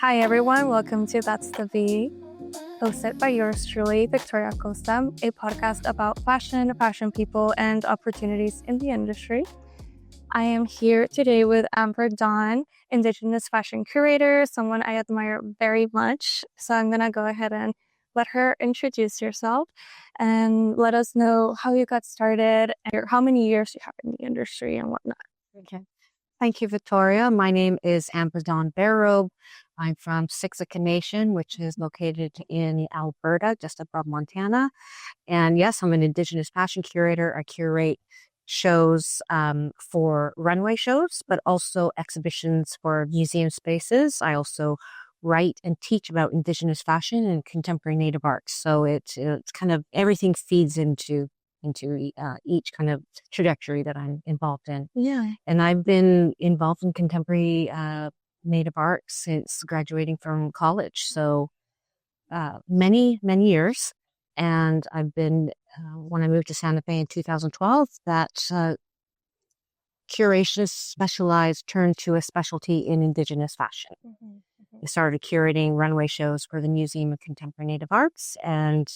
Hi everyone, welcome to That's the V, hosted by yours truly, Victoria Costa, a podcast about fashion people, and opportunities in the industry. I am here today with Amber-Dawn, Indigenous fashion curator, someone I admire very much. So I'm going to go ahead and let her introduce yourself and let us know how you got started and how many years you have in the industry and whatnot. Okay. Thank you, Victoria. My name is Amber-Dawn Bear Robe. I'm from Siksika Nation, which is located in Alberta, just above Montana. And yes, I'm an Indigenous fashion curator. I curate shows for runway shows, but also exhibitions for museum spaces. I also write and teach about Indigenous fashion and contemporary Native arts. So it's kind of everything feeds into each kind of trajectory that I'm involved in. Yeah. And I've been involved in contemporary Native art since graduating from college. So many years. And I've been, when I moved to Santa Fe in 2012, that curation specialized turned to a specialty in Indigenous fashion. I started curating runway shows for the Museum of Contemporary Native Arts and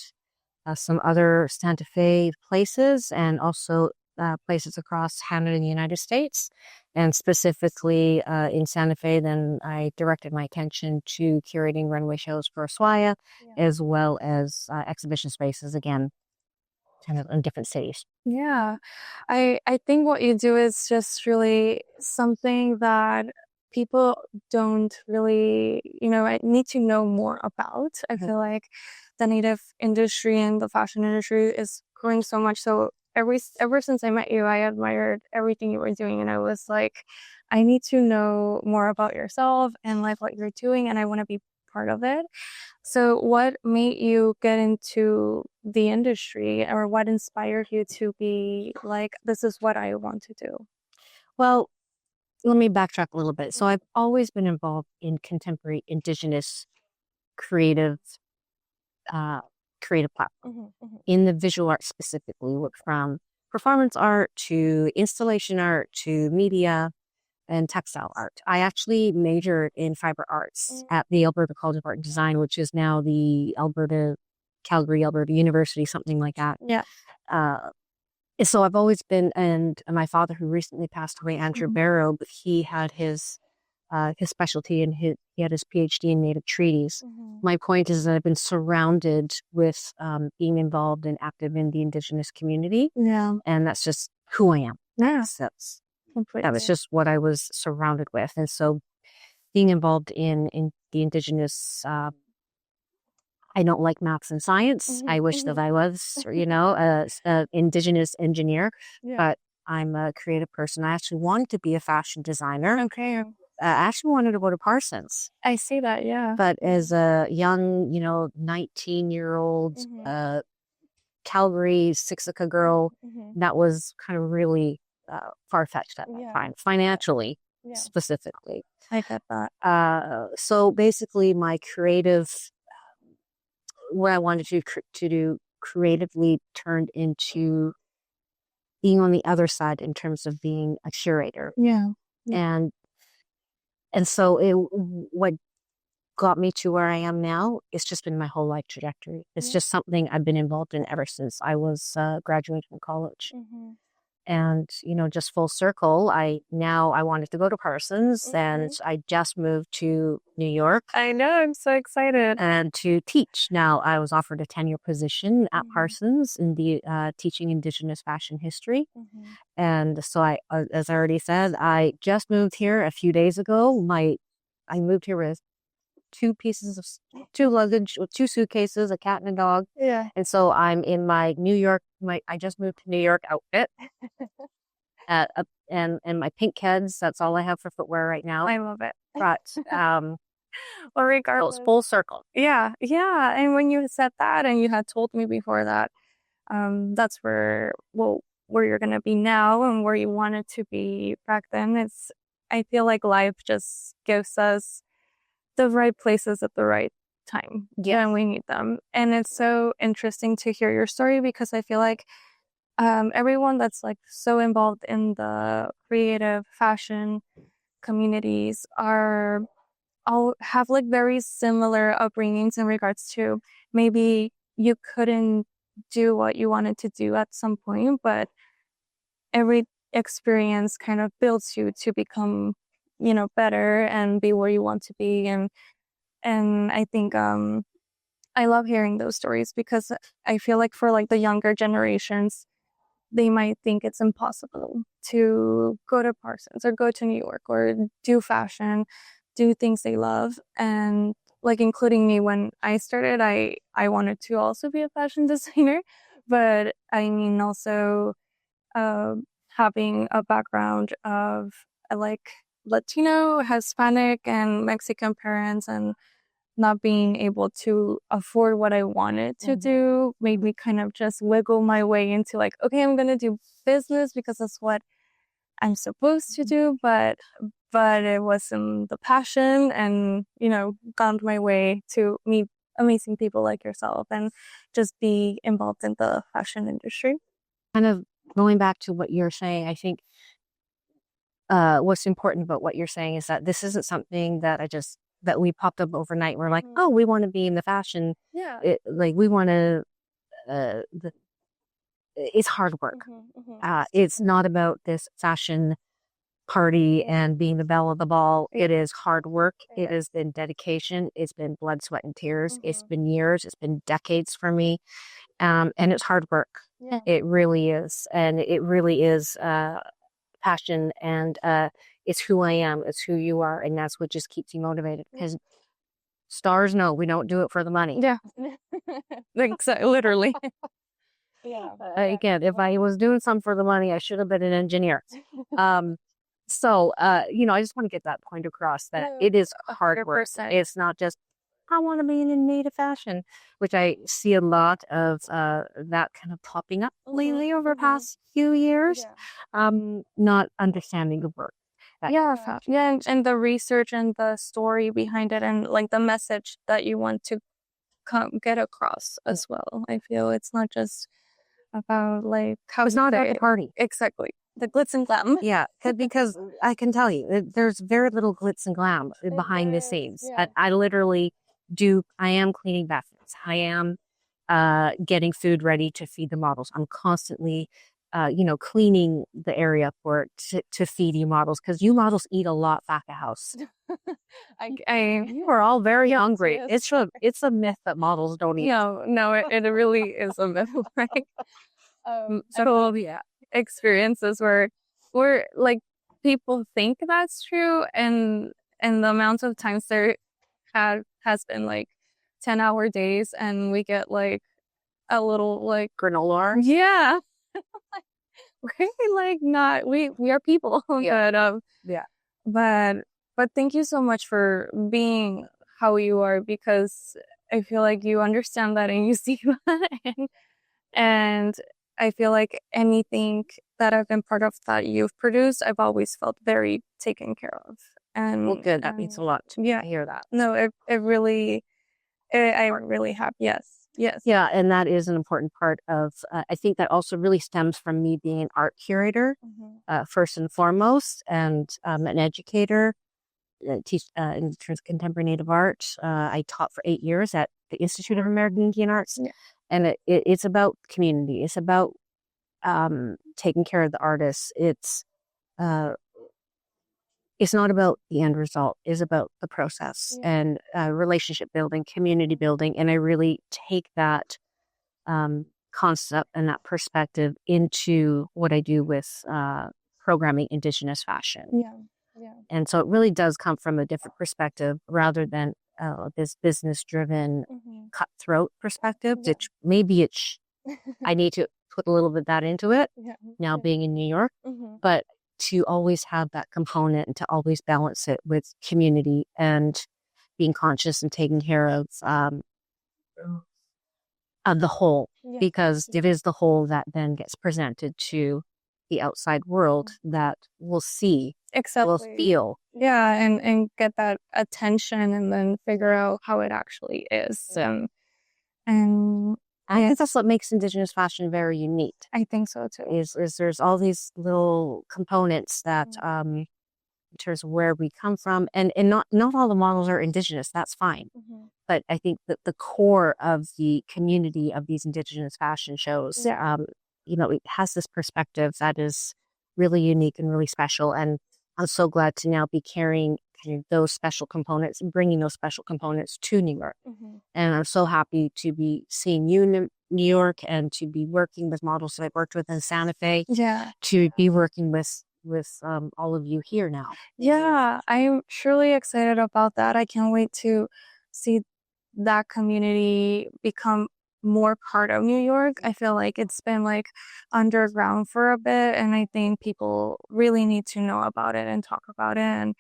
some other Santa Fe places, and also places across Canada and the United States. And specifically in Santa Fe, then I directed my attention to curating runway shows for Oswaya, as well as exhibition spaces, again, kind of in different cities. Yeah. I think what you do is just really something that people don't really, need to know more about. I feel like the Native industry and the fashion industry is growing so much. So ever since I met you, I admired everything you were doing. And I was like, I need to know more about yourself and like what you're doing. And I want to be part of it. So what made you get into the industry, or what inspired you to be like, this is what I want to do? Well, let me backtrack a little bit. So I've always been involved in contemporary Indigenous creative platform in the visual art specifically, from performance art to installation art to media and textile art. I actually majored in fiber arts at the Alberta College of Art and Design, which is now the Calgary, Alberta University, something like that. Yeah. So I've always been, and my father, who recently passed away, Andrew Bear Robe, he had his specialty, and he had his PhD in Native treaties. My point is that I've been surrounded with being involved and active in the Indigenous community. Yeah. And that's just who I am. Yeah. That was just what I was surrounded with. And so being involved in the Indigenous, I don't like maths and science. I wish that I was, an Indigenous engineer, but I'm a creative person. I actually wanted to be a fashion designer. Okay. I actually wanted to go to Parsons. I see that, yeah. But as a young, 19-year-old Calgary Siksika girl, that was kind of really far-fetched at that time, financially, specifically. I get that. So basically my creative, what I wanted to do creatively turned into being on the other side in terms of being a curator. Yeah. And so what got me to where I am now, it's just been my whole life trajectory. It's just something I've been involved in ever since I was graduating from college. And, just full circle, I wanted to go to Parsons, and I just moved to New York. I know, I'm so excited. And to teach. Now, I was offered a tenure position at Parsons in the teaching Indigenous fashion history. And so I, as I already said, I just moved here a few days ago. I moved here with two luggage, with 2 suitcases, a cat and a dog. Yeah. And so I'm in my New York, I just moved to New York outfit. And my pink Keds, that's all I have for footwear right now. I love it. But well, regardless, full circle. Yeah. And when you said that, and you had told me before that, that's where you're gonna be now and where you wanted to be back then. I feel like life just gives us the right places at the right time. Yeah, and we need them. And it's so interesting to hear your story, because I feel like everyone that's like so involved in the creative fashion communities are all have like very similar upbringings in regards to maybe you couldn't do what you wanted to do at some point, but every experience kind of builds you to become, better and be where you want to be. And I think I love hearing those stories because I feel like for like the younger generations, they might think it's impossible to go to Parsons or go to New York or do fashion, do things they love. And like including me when I started, I wanted to also be a fashion designer. But I mean also uh, having a background of like Latino, Hispanic, and Mexican parents and not being able to afford what I wanted to do made me kind of just wiggle my way into like, okay, I'm gonna do business because that's what I'm supposed to do, but it wasn't the passion and, found my way to meet amazing people like yourself and just be involved in the fashion industry. Kind of going back to what you're saying, I think what's important about what you're saying is that this isn't something that we popped up overnight. We're like, oh, we want to be in the fashion. Yeah. Like we want to, it's hard work. It's not about this fashion party and being the belle of the ball. It is hard work. It has been dedication. It's been blood, sweat, and tears. It's been years. It's been decades for me. And it's hard work. Yeah. It really is. And it really is passion, and it's who I am, it's who you are, and that's what just keeps you motivated, because stars know we don't do it for the money. Yeah. Literally. Yeah. Again, if I was doing something for the money, I should have been an engineer. So I just want to get that point across that it is hard work. 100%. It's not just I want to be in native fashion, which I see a lot of that kind of popping up lately over the past few years. Not understanding the work. And the research and the story behind it, and like the message that you want to get across as well. I feel it's not just about like how it's not about the party. Exactly. The glitz and glam. Yeah, because I can tell you, there's very little glitz and glam behind the scenes. Yeah. I literally I am cleaning bathrooms. I am getting food ready to feed the models. I'm constantly, cleaning the area to feed you models, because you models eat a lot back at house. You are all very hungry. Yes. It's a myth that models don't eat. No, it really is a myth, right? So yeah, experiences where like people think that's true, and the amount of times there has been like 10-hour days, and we get like a little like granola. Yeah. We're like not we are people. Yeah. But thank you so much for being how you are, because I feel like you understand that and you see that, and I feel like anything that I've been part of that you've produced, I've always felt very taken care of. And well, good. That means a lot to me to hear that. No, it really, I'm really happy. Yes. Yeah, and that is an important part of, I think that also really stems from me being an art curator, first and foremost, and an educator, teach in terms of contemporary Native art. I taught for 8 years at the Institute of American Indian Arts, and it's about community. It's about taking care of the artists. It's not about the end result. It's about the process and relationship building, community building. And I really take that concept and that perspective into what I do with programming Indigenous fashion. Yeah. And so it really does come from a different perspective rather than this business-driven cutthroat perspective, which maybe I need to put a little bit of that into it now being in New York. But to always have that component and to always balance it with community and being conscious and taking care of the whole, because it is the whole that then gets presented to the outside world that will see, will feel. Yeah, and get that attention and then figure out how it actually is. And I think that's what makes Indigenous fashion very unique. I think so too. Is there's all these little components that in terms of where we come from. And not all the models are Indigenous. That's fine. But I think that the core of the community of these Indigenous fashion shows, it has this perspective that is really unique and really special. And I'm so glad to now be carrying kind of those special components and bringing those special components to New York. And I'm so happy to be seeing you in New York and to be working with models that I've worked with in Santa Fe. To be working with all of you here now. Yeah, I'm truly excited about that. I can't wait to see that community become more part of New York. I feel like it's been like underground for a bit, and I think people really need to know about it and talk about it. And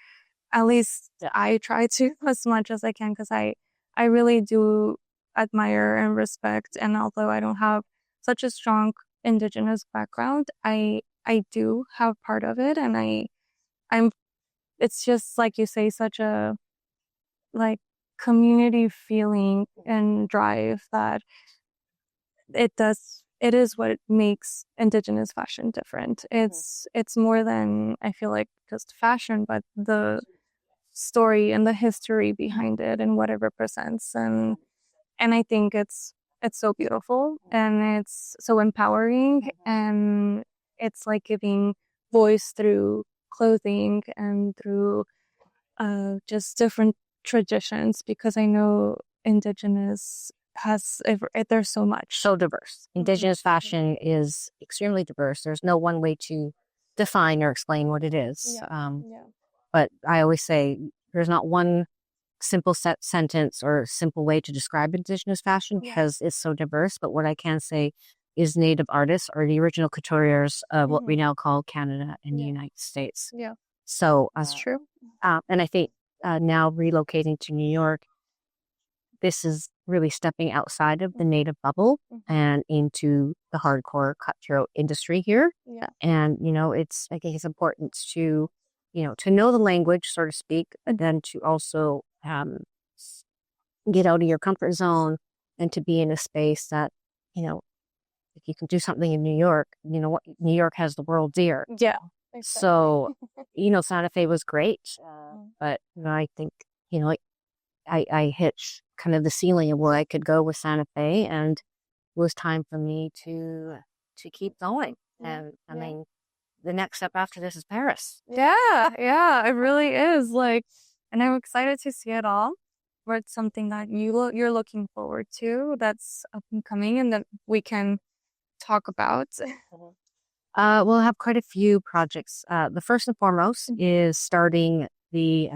at least I try to as much as I can, because I really do admire and respect. And although I don't have such a strong Indigenous background, I do have part of it, and I'm it's just like you say, such a like community feeling and drive that it is what makes Indigenous fashion different. It's more than, I feel like, just fashion, but the story and the history behind it and what it represents. And I think it's so beautiful, and it's so empowering, and it's like giving voice through clothing and through just different traditions, because I know Indigenous there's so much. So diverse. Indigenous fashion is extremely diverse. There's no one way to define or explain what it is. But I always say there's not one simple sentence or simple way to describe Indigenous fashion because it's so diverse. But what I can say is Native artists are the original couturiers of what we now call Canada and the United States. So that's true. And I think now relocating to New York, this is really stepping outside of the Native bubble and into the hardcore cutthroat industry here. And, I think it's important to, to know the language, so to speak, and then to also get out of your comfort zone and to be in a space that, if you can do something in New York, what New York has the world's ear. Exactly. So, Santa Fe was great. But, I think, I hit kind of the ceiling of where I could go with Santa Fe, and it was time for me to keep going. And I mean, the next step after this is Paris. Yeah, it really is. Like, and I'm excited to see it all. Or it's something that you're looking forward to that's up and coming, and that we can talk about. We'll have quite a few projects. The first and foremost is starting the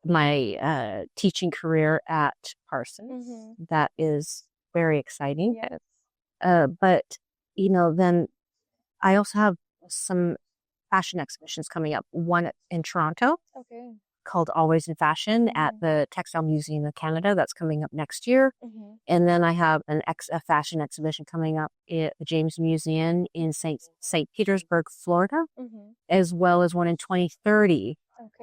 my teaching career at Parsons. That is very exciting. But then I also have some fashion exhibitions coming up. One in Toronto called Always in Fashion at the Textile Museum of Canada. That's coming up next year. And then I have a fashion exhibition coming up at the James Museum in St. Petersburg, Florida, as well as one in 2030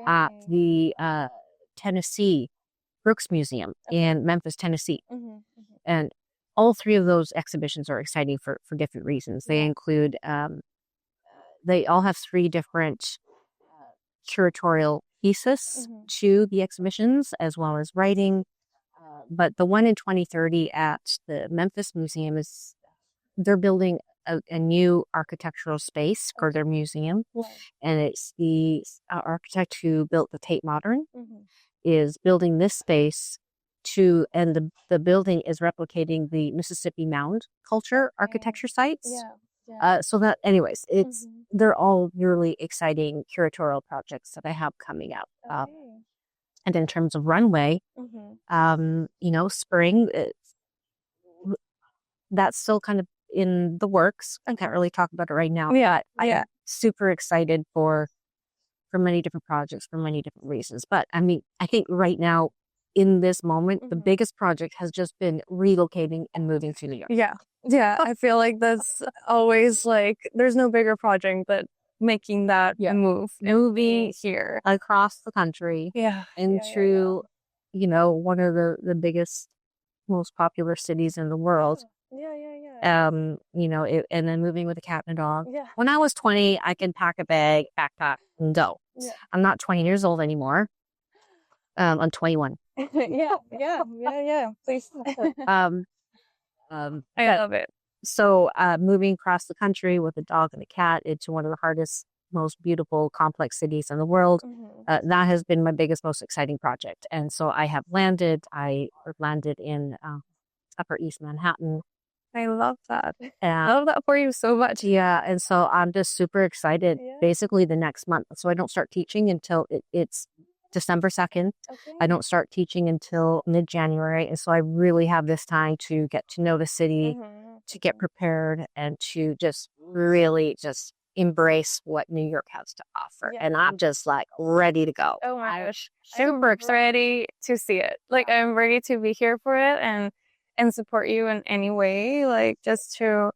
at the Tennessee Brooks Museum in Memphis, Tennessee. And all three of those exhibitions are exciting for different reasons. They include, they all have three different curatorial pieces to the exhibitions, as well as writing. But the one in 2030 at the Memphis Museum they're building a new architectural space for their museum. And it's the architect who built the Tate Modern is building this space and the building is replicating the Mississippi Mound culture architecture sites. So that, anyways, they're all really exciting curatorial projects that I have coming up. And in terms of runway, spring, that's still kind of in the works. I can't really talk about it right now. But I'm super excited for many different projects for many different reasons. But I mean, I think right now, in this moment, the biggest project has just been relocating and moving to New York. Yeah, I feel like that's always like, there's no bigger project but making that moving here across the country into, one of the biggest, most popular cities in the world. And then moving with a cat and a dog. Yeah. When I was 20, I can pack a bag, backpack, and go. Yeah. I'm not 20 years old anymore. I'm 21. Yeah. Please. Um, I love it. So moving across the country with a dog and a cat into one of the hardest, most beautiful, complex cities in the world, that has been my biggest, most exciting project. And so I landed in Upper East Manhattan. I love that. I love that for you so much. Yeah, and so I'm just super excited. Basically, the next month. So I don't start teaching until it's December 2nd. Okay. I don't start teaching until mid-January. And so I really have this time to get to know the city, to get prepared, and to just really just embrace what New York has to offer. And I'm just like ready to go. Oh my gosh. Super excited. Ready to see it. Like I'm ready to be here for it and support you in any way. Like just to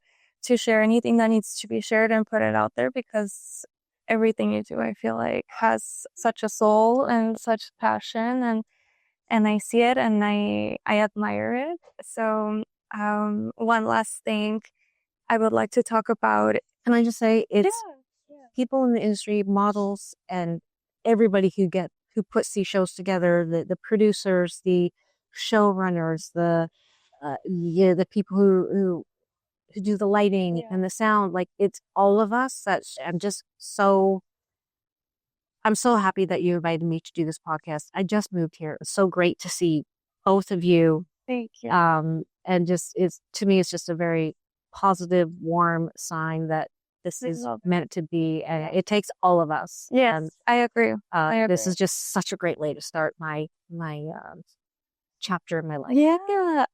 share anything that needs to be shared and put it out there, because everything you do, I feel like, has such a soul and such passion, and I see it and I admire it. So one last thing I would like to talk about. Can I just say, it's people in the industry, models, and everybody who puts these shows together, the producers, the showrunners, the people who do the lighting and the sound. Like, it's all of us. I'm so happy that you invited me to do this podcast. I just moved here. It's so great to see both of you. Thank you. And to me, it's just a very positive, warm sign that this is meant to be. And it takes all of us. Yes, and, I agree. This is just such a great way to start my chapter in my life. Yeah,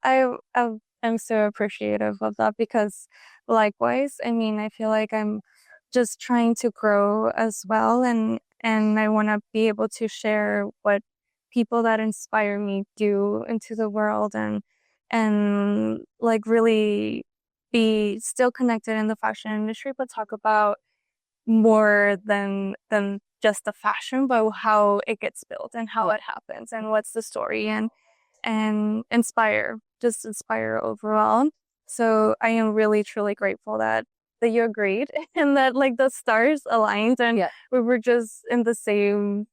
I'm so appreciative of that, because likewise, I mean, I feel like I'm just trying to grow as well, and I want to be able to share what people that inspire me do into the world, and like really be still connected in the fashion industry, but talk about more than just the fashion, but how it gets built and how it happens and what's the story, and inspire overall. So I am really truly grateful that you agreed and that like the stars aligned, and we were just in the same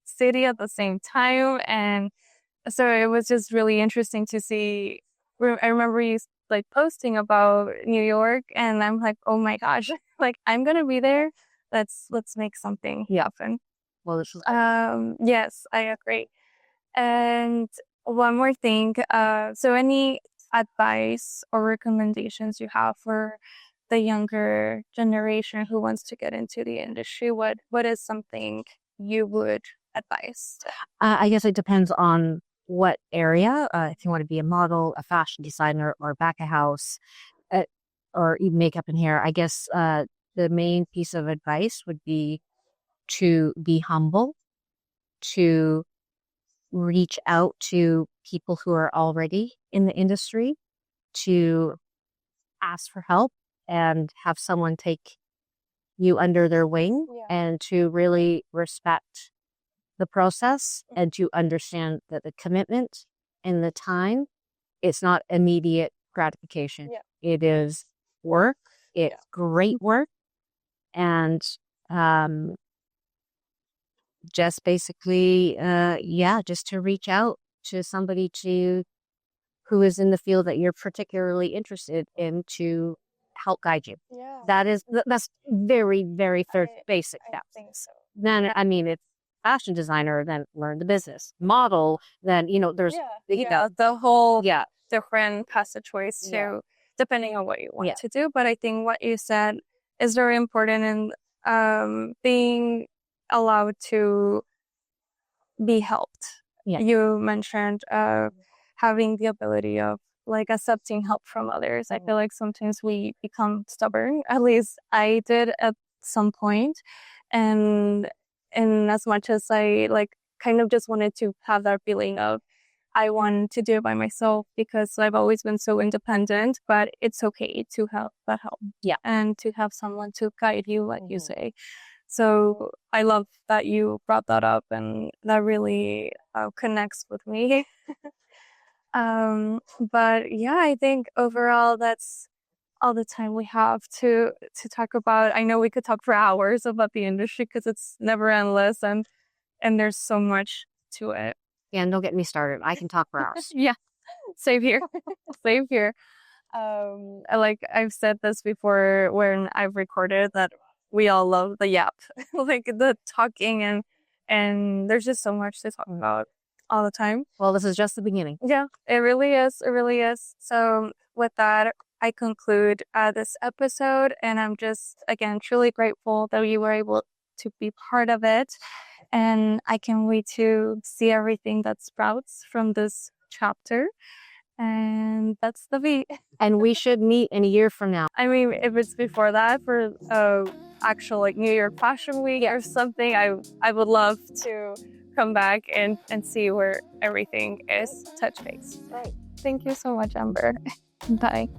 city at the same time. And so it was just really interesting to see. I remember you like posting about New York, and I'm like, oh my gosh, like I'm gonna be there. Let's make something happen. Well, this is yes, I agree. And one more thing, so any advice or recommendations you have for the younger generation who wants to get into the industry? What is something you would advise? I guess it depends on what area. If you want to be a model, a fashion designer, or back a house, or even makeup in hair, I guess the main piece of advice would be to be humble, to reach out to people who are already in the industry, to ask for help and have someone take you under their wing, and to really respect the process, and to understand that the commitment and the time, it's not immediate gratification. It is work. It's great work. And just basically, just to reach out to somebody who is in the field that you're particularly interested in, to help guide you. That's very, very basic steps. I think so. Then, I mean, it's fashion designer, then learn the business. Model, then, there's the whole different passageways too, depending on what you want to do. But I think what you said is very important in being allowed to be helped. You mentioned having the ability of like accepting help from others. I feel like sometimes we become stubborn. At least I did at some point. And as much as I like kind of just wanted to have that feeling of I want to do it by myself, because I've always been so independent, but it's okay to have that help. And to have someone to guide you, like you say. So I love that you brought that up, and that really connects with me. But yeah, I think overall that's all the time we have to talk about. I know we could talk for hours about the industry because it's never endless, and there's so much to it. Yeah, and don't get me started. I can talk for hours. Yeah, same here. Same here. Like I've said this before when I've recorded, that we all love the yap, like the talking, and there's just so much to talk about all the time. Well, this is just the beginning. Yeah, it really is. It really is. So with that, I conclude this episode, and I'm just, again, truly grateful that you were able to be part of it. And I can't wait to see everything that sprouts from this chapter. And that's the beat. And we should meet in a year from now. I mean, if it's before that, for actual like New York Fashion Week or something, I would love to come back and see where everything is. Touch base. Right. Thank you so much, Amber. Bye.